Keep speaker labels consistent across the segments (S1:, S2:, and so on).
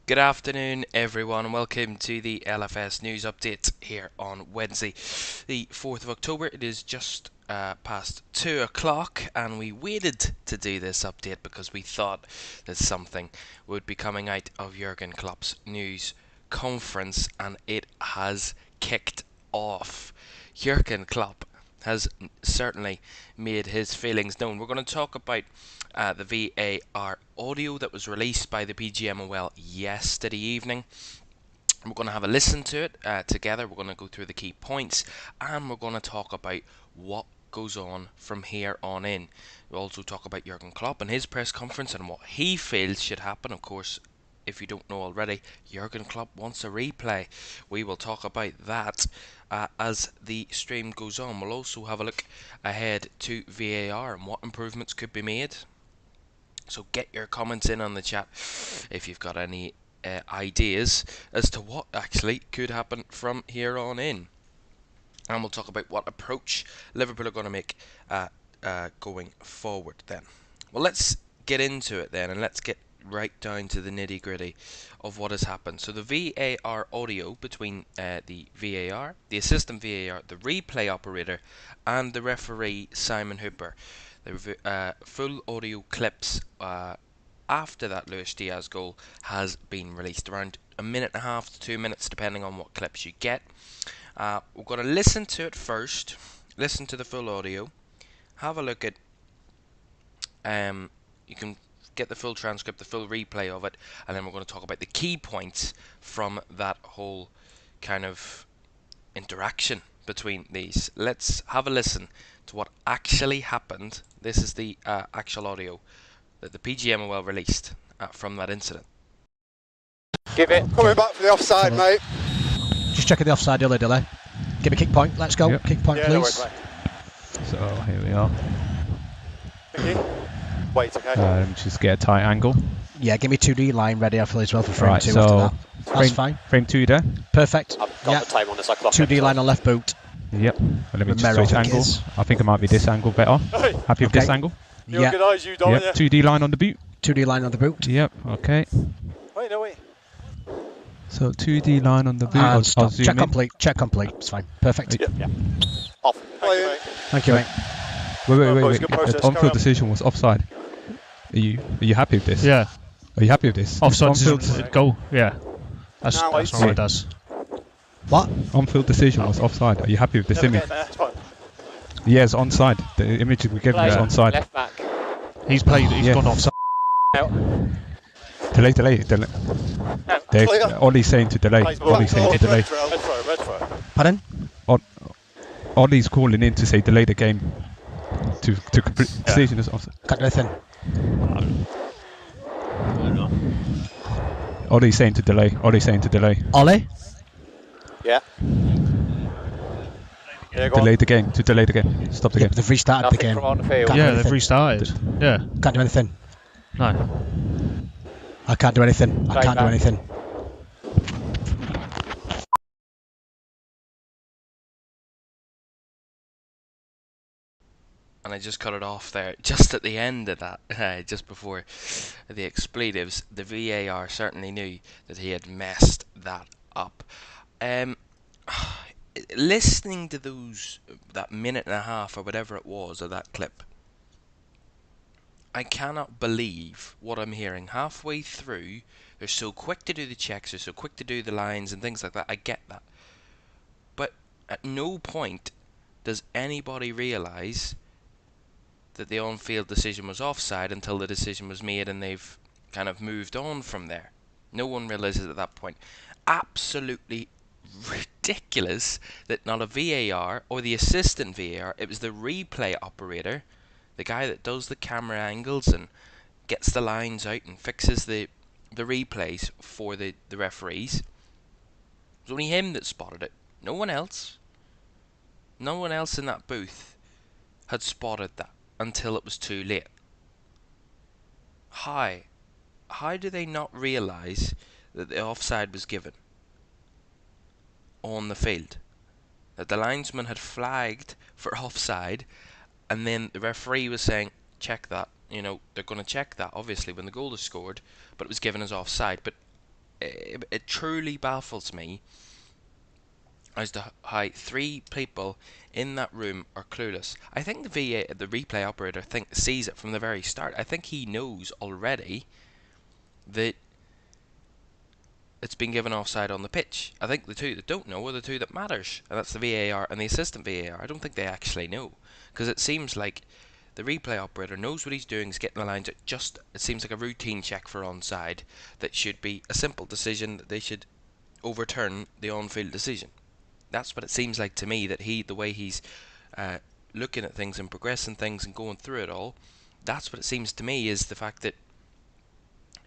S1: Good afternoon, everyone, and welcome to the LFS news update here on Wednesday, the 4th of October. It is just past 2 o'clock, and we waited to do this update because we thought that something would be coming out of Jurgen Klopp's news conference, and it has kicked off. Jurgen Klopp has certainly made his feelings known. We're going to talk about the VAR audio that was released by the PGMOL yesterday evening. We're going to have a listen to it together. We're going to go through the key points, and we're going to talk about what goes on from here on in. We'll also talk about Jurgen Klopp and his press conference and what he feels should happen. Of course, if you don't know already, Jurgen Klopp wants a replay. We will talk about that as the stream goes on. We'll also have a look ahead to VAR and what improvements could be made. So get your comments in on the chat if you've got any ideas as to what actually could happen from here on in. And we'll talk about what approach Liverpool are going to make going forward then. Well, let's get into it then, and let's get right down to the nitty gritty of what has happened. So the VAR audio between the VAR, the assistant VAR, the replay operator, and the referee Simon Hooper. The full audio clips after that Luis Diaz goal has been released, around a minute and a half to 2 minutes depending on what clips you get. We're going to listen to it first, listen to the full audio, have a look at, you can get the full transcript, the full replay of it, and then we're going to talk about the key points from that whole kind of interaction between these. Let's have a listen to what actually happened. This is the actual audio that the PGMOL released from that incident.
S2: Give it. Coming back for the offside, mate.
S3: Just checking the offside delay. Give me kick point. Let's go.
S4: Yep.
S3: Kick point,
S2: Yeah,
S3: please.
S2: no worries,
S4: So here we are.
S2: Thank you. Wait, okay.
S4: Just get a tight angle.
S3: Yeah, give me 2D line ready as well for frame
S4: Right,
S3: 2
S4: so
S3: after that. That's
S4: frame,
S3: fine.
S4: Frame 2 there.
S3: Perfect.
S2: I've got the time on this. I clock
S3: 2D
S2: it.
S3: line on left boot.
S4: Yep. Let me just
S3: Romero,
S4: switch
S3: I think
S4: angle.
S3: it is.
S4: I think it might be this angle better.
S2: Hey,
S4: Happy with this
S3: Okay.
S4: angle?
S2: you
S3: Yeah.
S2: good eyes, you don't
S4: Yep. 2D line on the boot.
S3: 2D line on the boot.
S4: Yep. Okay.
S2: Wait, no, wait.
S4: So 2D line on the boot.
S3: And
S4: I'll
S3: stop.
S4: zoom
S3: Check
S4: in.
S3: complete. Check complete. It's fine. Perfect.
S2: Yeah. Off. Thank you, mate.
S3: Thank you, mate.
S2: Boys, good process,
S4: The
S2: carry
S4: on-field
S2: on.
S4: decision was offside. Are you happy with this?
S5: Yeah,
S4: Are you happy with this?
S5: offside
S4: On-field,
S5: decision, goal. Yeah, that's
S2: Now,
S5: that's
S2: wait.
S5: all it does.
S3: What?
S4: on-field decision was offside. Are you happy with this
S2: Never
S4: image?
S2: get there. It's fine.
S4: Yes, onside. The image we gave is
S5: Yeah.
S4: onside.
S2: Left back.
S5: He's played. He's
S4: Yeah.
S5: gone offside.
S2: Out.
S4: Delay.
S2: Clear.
S4: Ollie's saying to delay. Ollie's saying to delay.
S2: Red throw, red throw.
S3: Pardon?
S4: Ollie's calling in to say delay the game. To complete decision is offside.
S3: Can't do anything.
S4: Ollie's saying to delay.
S3: Ollie?
S2: Yeah. Yeah, go
S4: Delay
S2: on.
S4: the game. To delay the game. Stop the
S3: Yeah,
S4: game.
S3: but they've restarted
S2: Nothing
S3: the game.
S2: from on the field.
S3: Can't do
S5: Yeah,
S3: anything.
S5: they've restarted. Yeah,
S3: Can't do anything.
S5: no.
S3: I can't do anything. I
S2: Right
S3: can't do
S2: back.
S3: anything.
S1: And I just cut it off there, just at the end of that, just before the expletives. The VAR certainly knew that he had messed that up. Listening to that minute and a half or whatever it was of that clip, I cannot believe what I'm hearing. Halfway through, they're so quick to do the checks, they're so quick to do the lines and things like that. I get that. But at no point does anybody realise that the on-field decision was offside until the decision was made and they've kind of moved on from there. No one realises at that point. Absolutely ridiculous that not a VAR or the assistant VAR, it was the replay operator, the guy that does the camera angles and gets the lines out and fixes the replays for the referees. It was only him that spotted it. No one else. No one else in that booth had spotted that until it was too late. How do they not realise that the offside was given on the field? That the linesman had flagged for offside, and then the referee was saying, check that. You know, they're going to check that, obviously, when the goal is scored, but it was given as offside. But It truly baffles me as to how three people in that room are clueless. I think the replay operator sees it from the very start. I think he knows already that it's been given offside on the pitch. I think the two that don't know are the two that matters, and that's the VAR and the assistant VAR. I don't think they actually know, because it seems like the replay operator knows what he's doing, is getting the lines. It seems like a routine check for onside that should be a simple decision that they should overturn the on-field decision. That's what it seems like to me, that the way he's looking at things and progressing things and going through it all, that's what it seems to me, is the fact that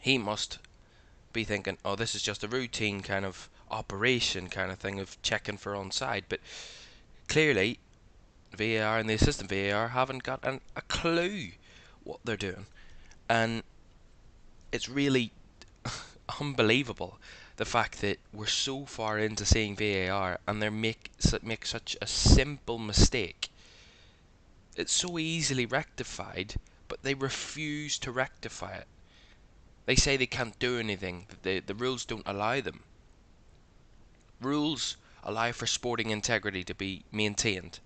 S1: he must be thinking, oh, this is just a routine kind of operation kind of thing of checking for onside. But clearly VAR and the assistant VAR haven't got a clue what they're doing, and it's really unbelievable the fact that we're so far into seeing VAR and they make such a simple mistake. It's so easily rectified, but they refuse to rectify it. They say they can't do anything, that the rules don't allow them. Rules allow for sporting integrity to be maintained.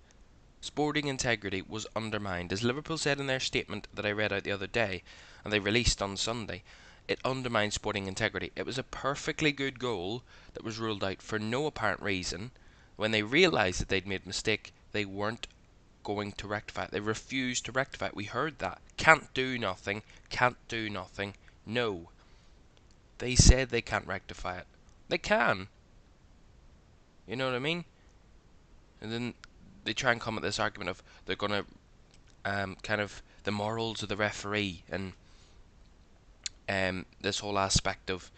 S1: Sporting integrity was undermined, as Liverpool said in their statement that I read out the other day, and they released on Sunday. It undermined sporting integrity. It was a perfectly good goal that was ruled out for no apparent reason. When they realised that they'd made a mistake, they weren't going to rectify it. They refused to rectify it. We heard that. Can't do nothing. Can't do nothing. No. They said they can't rectify it. They can. You know what I mean? And then they try and come at this argument of they're going to kind of the morals of the referee, and this whole aspect of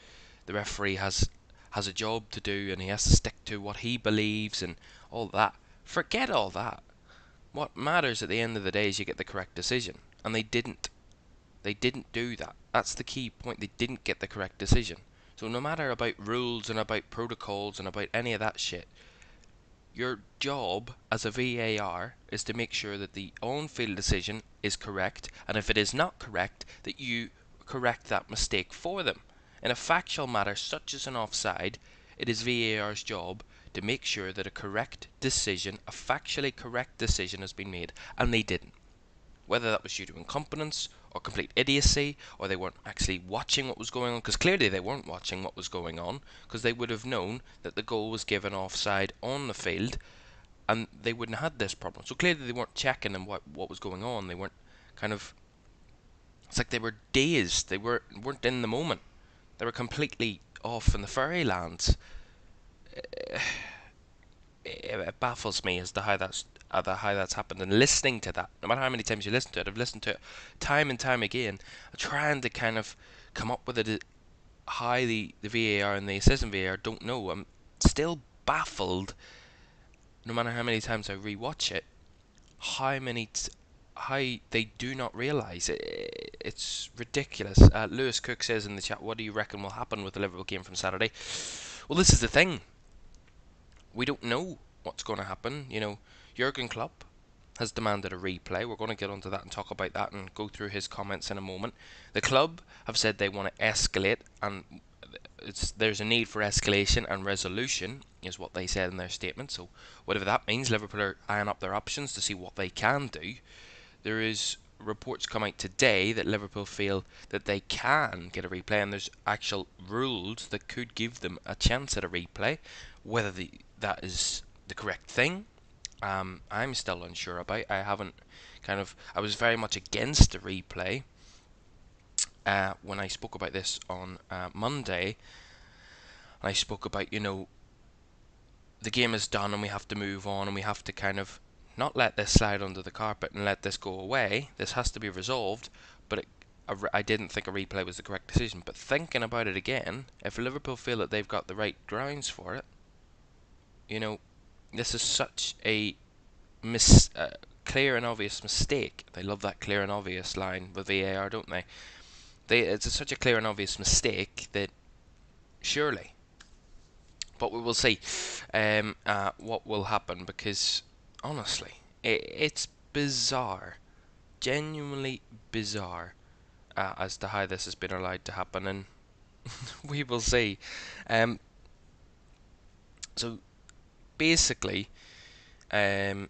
S1: the referee has a job to do and he has to stick to what he believes and all that. Forget all that. What matters at the end of the day is you get the correct decision, and they didn't. They didn't do that. That's the key point. They didn't get the correct decision. So no matter about rules and about protocols and about any of that shit, your job as a VAR is to make sure that the on-field decision is correct, and if it is not correct, that you correct that mistake for them. In a factual matter such as an offside, it is VAR's job to make sure that a correct decision, a factually correct decision, has been made, and they didn't. Whether that was due to incompetence or complete idiocy, or they weren't actually watching what was going on, because clearly they weren't watching what was going on, because they would have known that the goal was given offside on the field, and they wouldn't have had this problem. So clearly they weren't checking and what was going on. They weren't kind of... It's like they were dazed. They weren't in the moment. They were completely off in the fairylands. It baffles me as to how that's happened. And listening to that, no matter how many times you listen to it, I've listened to it time and time again, trying to kind of come up with it, how the VAR and the assistant VAR don't know. I'm still baffled, no matter how many times I rewatch it, how they do not realise it. It's ridiculous. Lewis Cook says in the chat, what do you reckon will happen with the Liverpool game from Saturday? Well, this is the thing. We don't know what's going to happen. You know, Jurgen Klopp has demanded a replay. We're going to get onto that and talk about that and go through his comments in a moment. The club have said they want to escalate, and there's a need for escalation and resolution, is what they said in their statement. So whatever that means, Liverpool are eyeing up their options to see what they can do. There is reports come out today that Liverpool feel that they can get a replay, and there's actual rules that could give them a chance at a replay. Whether that is the correct thing, I'm still unsure about. I was very much against the replay when I spoke about this on Monday. I spoke about, the game is done and we have to move on, and we have to kind of not let this slide under the carpet and let this go away. This has to be resolved, but I didn't think a replay was the correct decision. But thinking about it again, if Liverpool feel that they've got the right grounds for it, this is such a clear and obvious mistake. They love that clear and obvious line with VAR, don't they? It's such a clear and obvious mistake that surely. But we will see what will happen, because honestly, it's bizarre, genuinely bizarre, as to how this has been allowed to happen. And We will see. Um, so basically, um,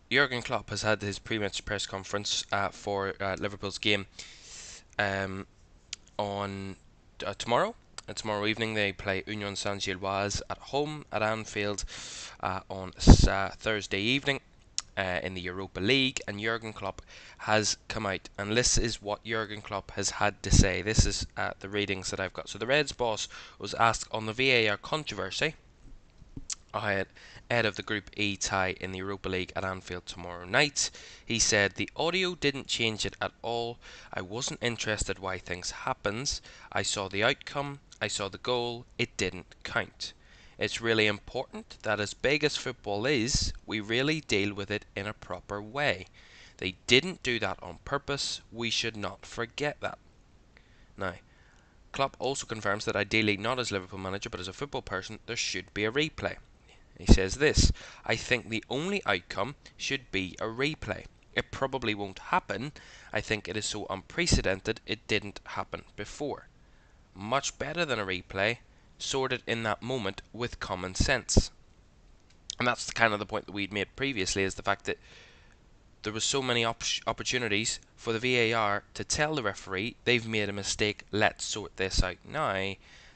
S1: Jurgen Klopp has had his pre-match press conference for Liverpool's game um, on tomorrow. Tomorrow evening they play Union Saint-Gilloise at home at Anfield on Thursday evening in the Europa League, and Jurgen Klopp has come out, and this is what Jurgen Klopp has had to say. This is the readings that I've got. So the Reds boss was asked on the VAR controversy ahead of the Group E tie in the Europa League at Anfield tomorrow night. He said, "The audio didn't change it at all. I wasn't interested why things happens. I saw the outcome. I saw the goal. It didn't count. It's really important that as big as football is, we really deal with it in a proper way. They didn't do that on purpose. We should not forget that." Now, Klopp also confirms that ideally not as Liverpool manager but as a football person there should be a replay. He says this: "I think the only outcome should be a replay. It probably won't happen. I think it is so unprecedented it didn't happen before. Much better than a replay, sorted in that moment with common sense." And that's kind of the point that we'd made previously, is the fact that there was so many opportunities for the VAR to tell the referee they've made a mistake, let's sort this out now,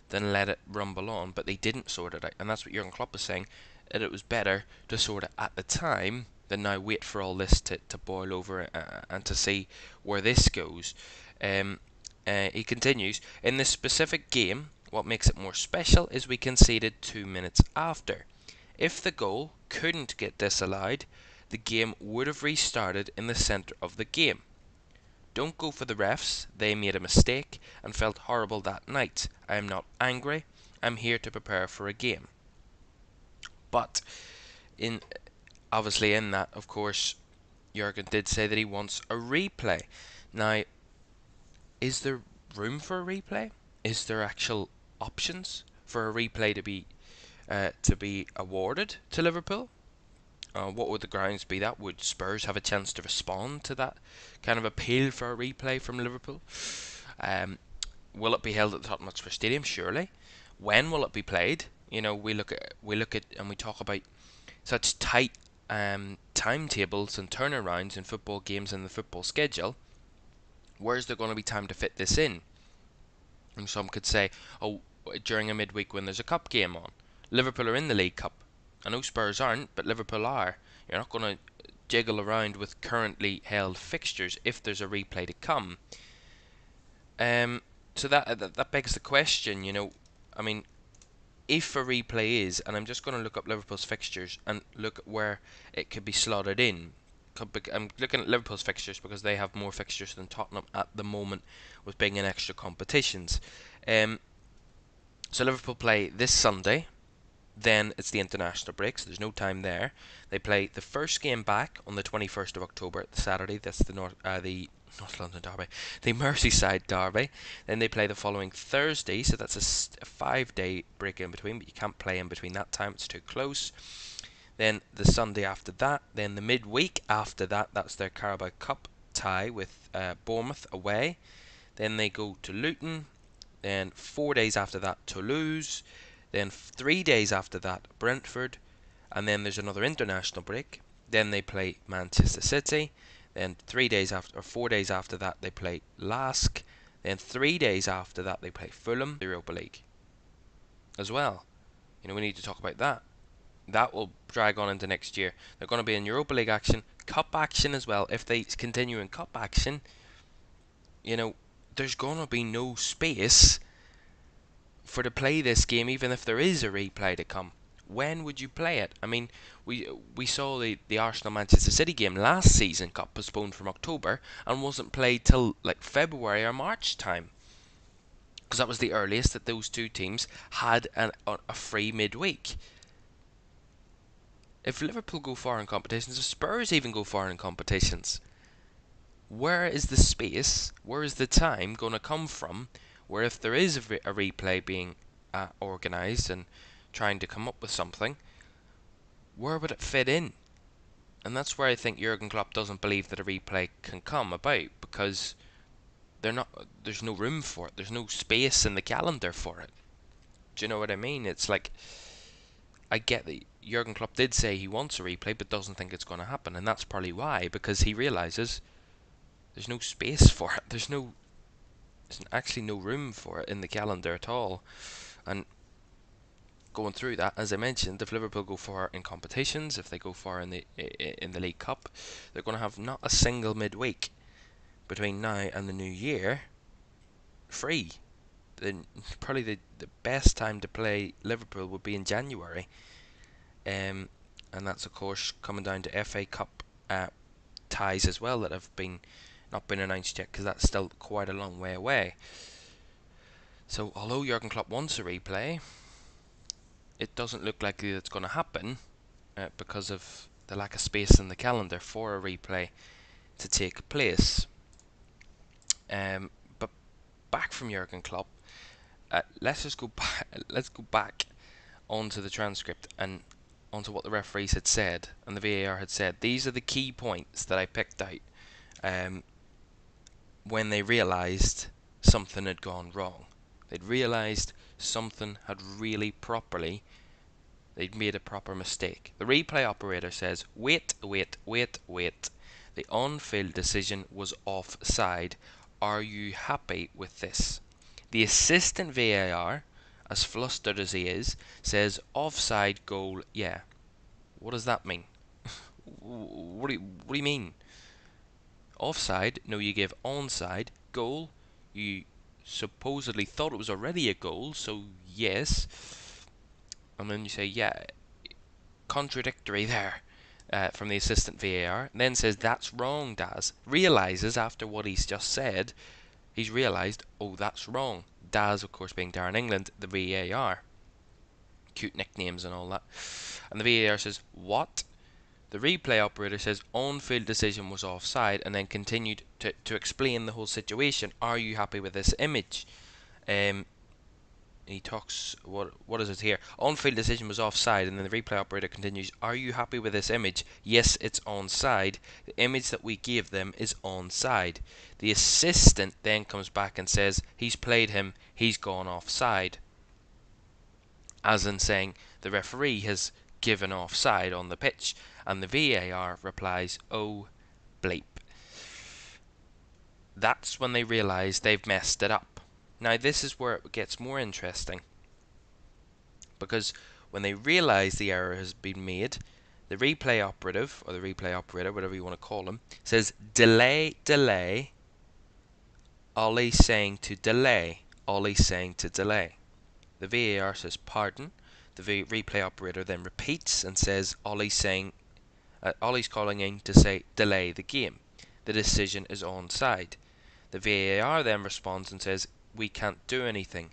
S1: then let it rumble on. But they didn't sort it out, and that's what Jurgen Klopp was saying, that it was better to sort it at the time than now wait for all this to boil over and to see where this goes. He continues, "In this specific game, what makes it more special is we conceded 2 minutes after. If the goal couldn't get disallowed, the game would have restarted in the centre of the game. Don't go for the refs, they made a mistake and felt horrible that night. I am not angry, I'm here to prepare for a game." But in obviously in that, of course, Jurgen did say that he wants a replay. Now, is there room for a replay? Is there actual options for a replay to be awarded to Liverpool? What would the grounds be? That would Spurs have a chance to respond to that kind of appeal for a replay from Liverpool? Will it be held at the Tottenham Hotspur Stadium? Surely. When will it be played? You know, we look at and we talk about such tight timetables and turnarounds in football games and the football schedule. Where's there going to be time to fit this in? And some could say, oh, during a midweek when there's a cup game on. Liverpool are in the League Cup. I know Spurs aren't, but Liverpool are. You're not going to jiggle around with currently held fixtures if there's a replay to come. So that begs the question, you know, I mean, if a replay is, and I'm just going to look up Liverpool's fixtures and look at where it could be slotted in. I'm looking at Liverpool's fixtures because they have more fixtures than Tottenham at the moment, with being in extra competitions. So Liverpool play this Sunday, then it's the international break, so there's no time there. They play the first game back on the 21st of October, the Saturday. That's the North London derby, the Merseyside derby. Then they play the following Thursday, so that's a 5-day break in between, but you can't play in between that time, it's too close. Then the Sunday after that, then the midweek after that, that's their Carabao Cup tie with Bournemouth away. Then they go to Luton. Then 4 days after that, Toulouse. Then 3 days after that, Brentford. And then there's another international break. Then they play Manchester City. Then 4 days after that, they play Lask. Then 3 days after that, they play Fulham, the Europa League as well. You know, we need to talk about that. That will drag on into next year. They're going to be in Europa League action, Cup action as well. If they continue in Cup action, you know, there's going to be no space for to play this game, even if there is a replay to come. When would you play it? I mean, we saw the Arsenal-Manchester City game last season got postponed from October and wasn't played till like February or March time, because that was the earliest that those two teams had a free midweek. If Liverpool go far in competitions, if Spurs even go far in competitions, where is the space, where is the time going to come from, where if there is a replay being organised and trying to come up with something, where would it fit in? And that's where I think Jurgen Klopp doesn't believe that a replay can come about, because they're not. There's no room for it. There's no space in the calendar for it. Do you know what I mean? It's like, I get that Jurgen Klopp did say he wants a replay, but doesn't think it's going to happen, and that's probably why, because he realizes there's no space for it. There's actually no room for it in the calendar at all. And going through that, as I mentioned, if Liverpool go far in competitions, if they go far in the League Cup, they're going to have not a single midweek between now and the new year free. Then probably the best time to play Liverpool would be in January, and that's of course coming down to FA Cup ties as well that have not been announced yet, because that's still quite a long way away. So although Jurgen Klopp wants a replay, it doesn't look likely that's going to happen because of the lack of space in the calendar for a replay to take place. But back from Jurgen Klopp, let's go back onto the transcript and onto what the referees had said and the VAR had said. These are the key points that I picked out when they realised something had gone wrong. They'd realised something had they'd made a proper mistake. The replay operator says, wait. The on-field decision was offside. Are you happy with this? The assistant VAR, as flustered as he is, says offside goal, yeah. What does that mean? What do you mean? Offside, no, you give onside. Goal, you supposedly thought it was already a goal, so yes. And then you say, yeah, contradictory there from the assistant VAR. And then says, that's wrong, Daz. Realises after what he's just said, he's realised, oh, that's wrong. Daz, of course, being Darren England, the VAR. Cute nicknames and all that. And the VAR says, what? The replay operator says on-field decision was offside, and then continued to explain the whole situation. Are you happy with this image? He talks, what is it here? On-field decision was offside, and then the replay operator continues, are you happy with this image? Yes, it's onside. The image that we gave them is onside. The assistant then comes back and says, he's played him, he's gone offside. As in saying, the referee has given offside on the pitch, and the VAR replies, oh, bleep. That's when they realise they've messed it up. Now this is where it gets more interesting, because when they realise the error has been made, the replay operative, or the replay operator, whatever you want to call him, says delay. Ollie's saying to delay. Ollie's saying to delay. The VAR says pardon. The replay operator then repeats and says Ollie's calling in to say delay the game. The decision is onside. The VAR then responds and says we can't do anything.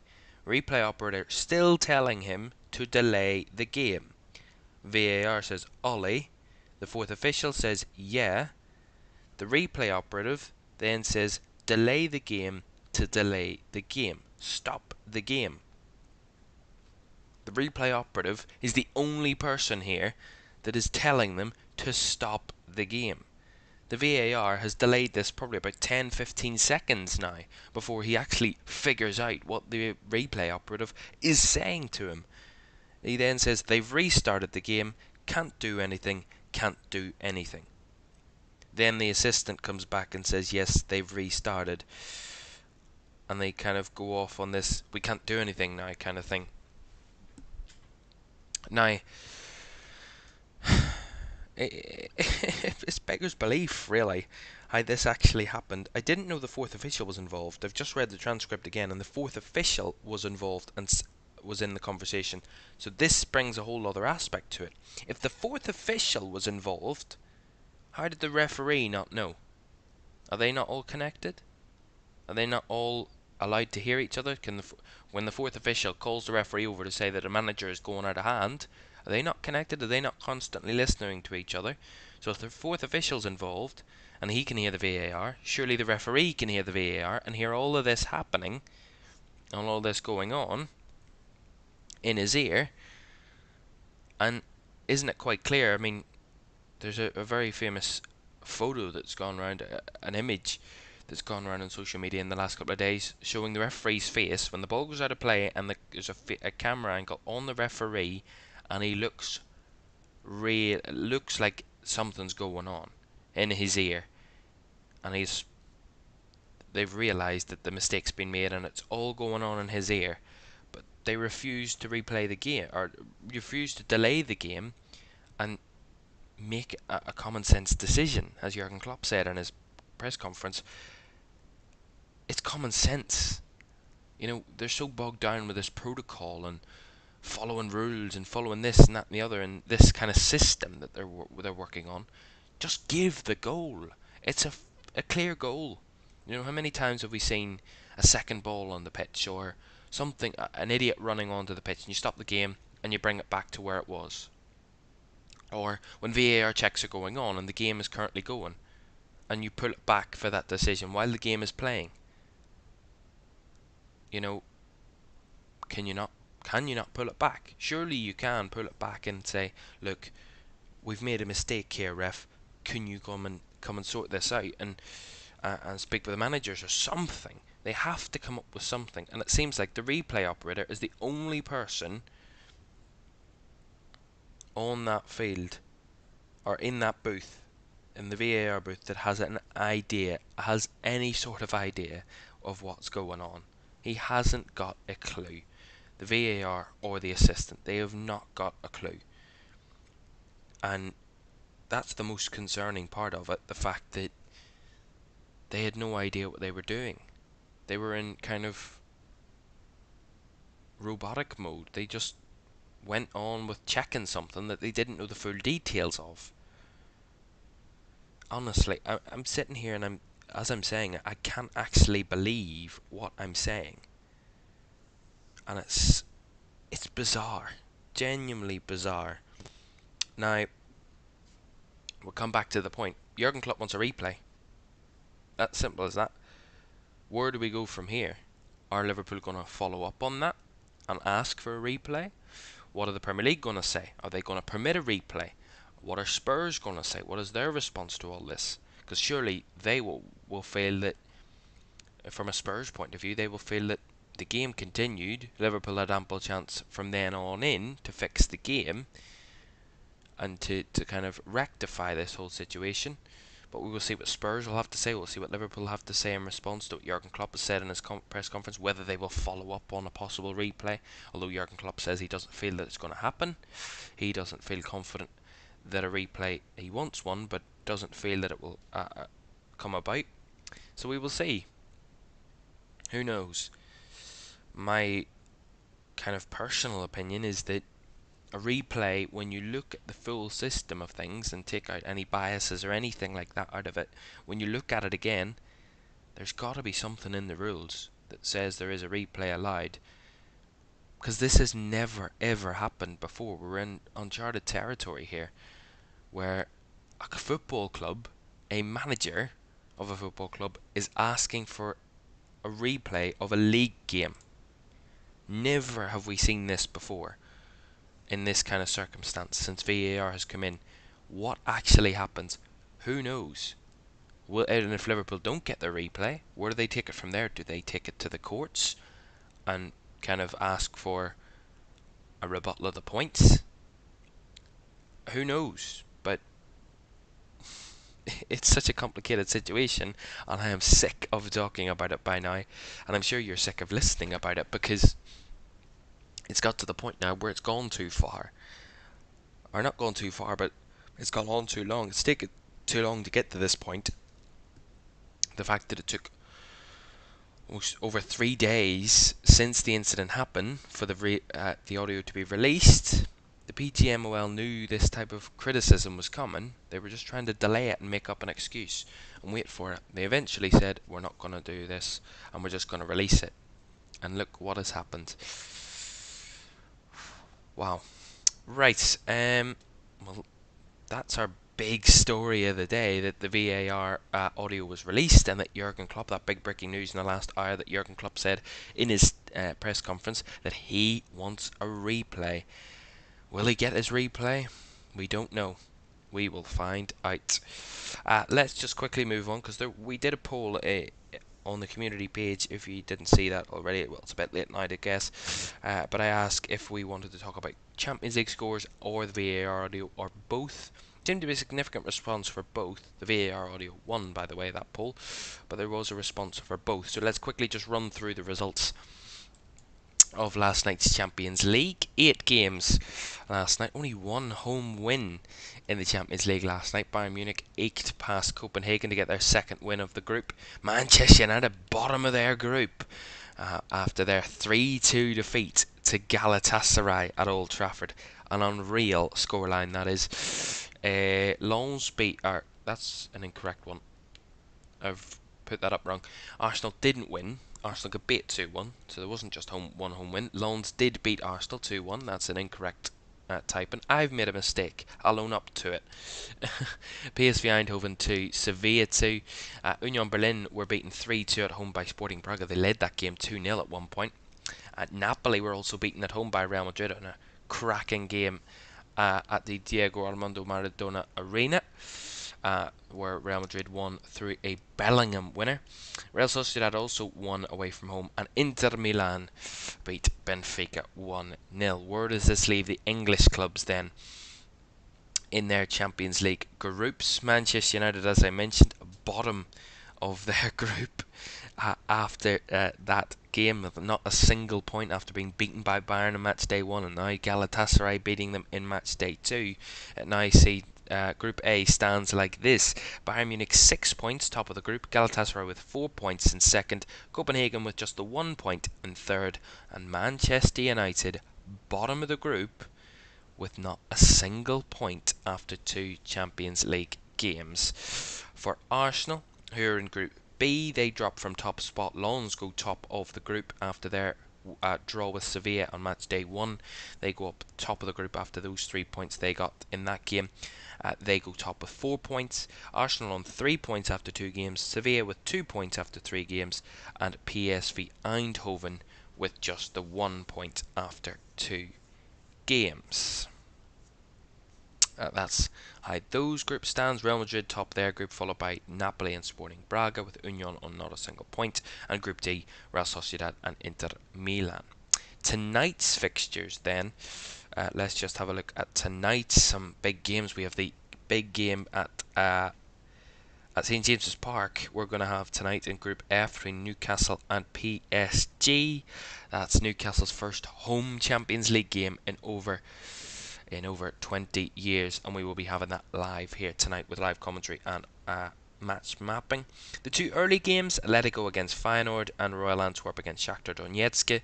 S1: Replay operator still telling him to delay the game. VAR says Ollie. The fourth official says yeah. The replay operative then says delay the game to delay the game. Stop the game. The replay operative is the only person here that is telling them to stop the game. The VAR has delayed this probably about 10-15 seconds now before he actually figures out what the replay operative is saying to him. He then says they've restarted the game, can't do anything. Then the assistant comes back and says yes, they've restarted. And they kind of go off on this we can't do anything now kind of thing. Now, it's beggars belief, really, how this actually happened. I didn't know the fourth official was involved. I've just read the transcript again, and the fourth official was involved and was in the conversation. So this brings a whole other aspect to it. If the fourth official was involved, how did the referee not know? Are they not all connected? Are they not all allowed to hear each other? When the fourth official calls the referee over to say that a manager is going out of hand, are they not connected? Are they not constantly listening to each other? So if the fourth official's involved and he can hear the VAR, surely the referee can hear the VAR and hear all of this happening and all this going on in his ear. And isn't it quite clear? I mean, there's a very famous photo that's gone around, an image that's gone around on social media in the last couple of days, showing the referee's face when the ball goes out of play, and there's a camera angle on the referee, and he looks looks like something's going on in his ear, and they've realised that the mistake's been made, and it's all going on in his ear, but they refuse to replay the game, or refuse to delay the game and make a common sense decision. As Jurgen Klopp said in his press conference, it's common sense. They're so bogged down with this protocol and following rules and following this and that and the other, and this kind of system that they're working on. Just give the goal. It's a clear goal. How many times have we seen a second ball on the pitch, or something, an idiot running onto the pitch, and you stop the game and you bring it back to where it was? Or when VAR checks are going on and the game is currently going, and you pull it back for that decision while the game is playing. Can you not pull it back? Surely you can pull it back and say, look, we've made a mistake here, ref. Can you come and sort this out and speak with the managers or something? They have to come up with something, and it seems like the replay operator is the only person on that field or in that booth, in the VAR booth, that has any sort of idea of what's going on. He hasn't got a clue. The VAR or the assistant, they have not got a clue. And that's the most concerning part of it, the fact that they had no idea what they were doing. They were in kind of robotic mode. They just went on with checking something that they didn't know the full details of. Honestly, I'm sitting here and as I'm saying it, I can't actually believe what I'm saying. And it's bizarre. Genuinely bizarre. Now, we'll come back to the point. Jurgen Klopp wants a replay. That's simple as that. Where do we go from here? Are Liverpool going to follow up on that and ask for a replay? What are the Premier League going to say? Are they going to permit a replay? What are Spurs going to say? What is their response to all this? Because surely they will feel that, from a Spurs point of view, they will feel that the game continued. Liverpool had ample chance from then on in to fix the game and to kind of rectify this whole situation. But we will see what Spurs will have to say. We'll see what Liverpool have to say in response to what Jurgen Klopp has said in his press conference, whether they will follow up on a possible replay. Although Jurgen Klopp says he doesn't feel that it's going to happen. He doesn't feel confident that a replay, he wants one, but doesn't feel that it will come about. So we will see. Who knows? My kind of personal opinion is that a replay, when you look at the full system of things and take out any biases or anything like that out of it, when you look at it again, there's got to be something in the rules that says there is a replay allowed. Because this has never ever happened before. We're in uncharted territory here, where a football club, a manager of a football club, is asking for a replay of a league game. Never have we seen this before in this kind of circumstance since VAR has come in. What actually happens? Who knows? And if Liverpool don't get the replay, where do they take it from there? Do they take it to the courts and kind of ask for a rebuttal of the points? Who knows? But it's such a complicated situation, and I am sick of talking about it by now, and I'm sure you're sick of listening about it, because it's got to the point now where it's gone too far. Or not gone too far, but it's gone on too long. It's taken too long to get to this point. The fact that it took over 3 days since the incident happened for the audio to be released. The PGMOL knew this type of criticism was coming. They were just trying to delay it and make up an excuse and wait for it. They eventually said, we're not going to do this, and we're just going to release it. And look what has happened. Wow. Right. Well, that's our big story of the day, that the VAR audio was released, and that Jurgen Klopp, that big breaking news in the last hour, that Jurgen Klopp said in his press conference that he wants a replay. Will he get his replay? We don't know. We will find out. Let's just quickly move on, because we did a poll on the community page. If you didn't see that already, well, it's a bit late night, I guess. But I asked if we wanted to talk about Champions League scores or the VAR audio or both. Seemed to be a significant response for both. The VAR audio won, by the way, that poll, but there was a response for both. So let's quickly just run through the results of last night's Champions League. 8 games last night, only one home win in the Champions League last night. Bayern Munich eked past Copenhagen to get their second win of the group. Manchester United bottom of their group after their 3-2 defeat to Galatasaray at Old Trafford. An unreal scoreline, that is. Lens beat... that's an incorrect one. I've put that up wrong. Arsenal didn't win. Arsenal got beat 2-1, so there wasn't just one home win. Lens did beat Arsenal 2-1. That's an incorrect typing. I've made a mistake. I'll own up to it. PSV Eindhoven 2, Sevilla 2. Union Berlin were beaten 3-2 at home by Sporting Braga. They led that game 2-0 at one point. Napoli were also beaten at home by Real Madrid in a cracking game at the Diego Armando Maradona Arena, where Real Madrid won through a Bellingham winner. Real Sociedad also won away from home, and Inter Milan beat Benfica 1-0. Where does this leave the English clubs then in their Champions League groups? Manchester United, as I mentioned, bottom of their group after that game, with not a single point after being beaten by Bayern in match day 1, and now Galatasaray beating them in match day 2. Now you see Group A stands like this: Bayern Munich 6 points, top of the group; Galatasaray with 4 points in second; Copenhagen with just the 1 point in third; and Manchester United bottom of the group with not a single point after 2 Champions League games. For Arsenal, who are in Group B, they drop from top spot. Lens go top of the group after their draw with Sevilla on match day 1. They go up top of the group after those 3 points they got in that game. They go top with 4 points. Arsenal on 3 points after 2 games. Sevilla with 2 points after 3 games. And PSV Eindhoven with just the 1 point after 2 games. That's how those group stands. Real Madrid top their group, followed by Napoli and Sporting Braga, with Union on not a single point. And Group D, Real Sociedad and Inter Milan. Tonight's fixtures then. Let's just have a look at tonight. Some big games. We have the big game at St James's Park. We're going to have tonight in Group F between Newcastle and PSG. That's Newcastle's first home Champions League game in over 20 years, and we will be having that live here tonight with live commentary and match mapping. The 2 early games: Atletico against Feyenoord and Royal Antwerp against Shakhtar Donetsk.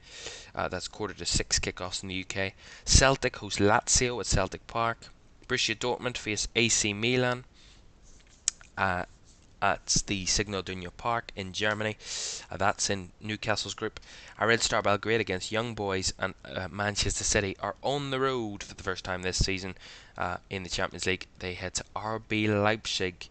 S1: That's 5:45 kickoffs in the UK. Celtic host Lazio at Celtic Park. Borussia Dortmund face AC Milan at the Signal Iduna Park in Germany. That's in Newcastle's group. Red Star Belgrade against Young Boys, and Manchester City are on the road for the first time this season in the Champions League. They head to RB Leipzig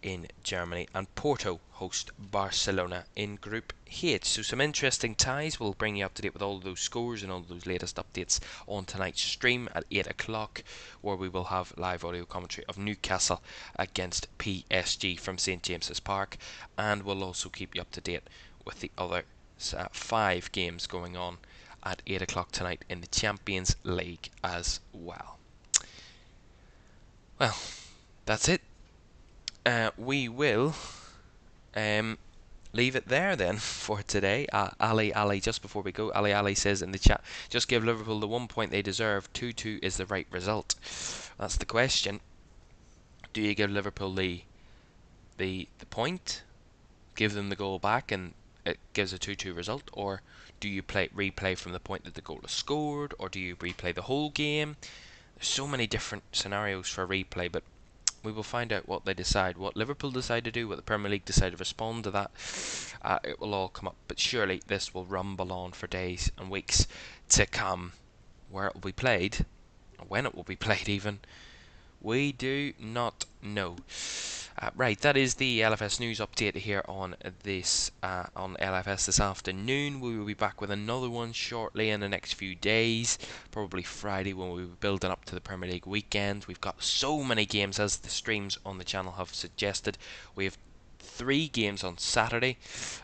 S1: in Germany, and Porto host Barcelona in Group H. So some interesting ties. We'll bring you up to date with all of those scores and all of those latest updates on tonight's stream at 8 o'clock, where we will have live audio commentary of Newcastle against PSG from St James's Park, and we'll also keep you up to date with the other 5 games going on at 8 o'clock tonight in the Champions League as well. Well, that's it. We will leave it there then for today. Ali, just before we go, Ali says in the chat, just give Liverpool the 1 point they deserve. 2-2 is the right result. That's the question. Do you give Liverpool the point, give them the goal back, and it gives a 2-2 result, or do you replay from the point that the goal is scored, or do you replay the whole game? There's so many different scenarios for replay, but we will find out what they decide, what Liverpool decide to do, what the Premier League decide to respond to that. It will all come up, but surely this will rumble on for days and weeks to come. Where it will be played, or when it will be played even, we do not know. Right, that is the LFS news update here on this on LFS this afternoon. We will be back with another one shortly in the next few days, probably Friday when we'll be building up to the Premier League weekend. We've got so many games, as the streams on the channel have suggested. We have 3 games on Saturday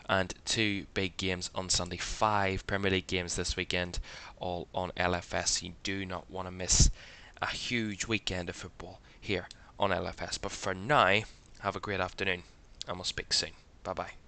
S1: and 2 big games on Sunday. 5 Premier League games this weekend, all on LFS. You do not want to miss a huge weekend of football here on LFS. But for now, have a great afternoon, and we'll speak soon. Bye bye.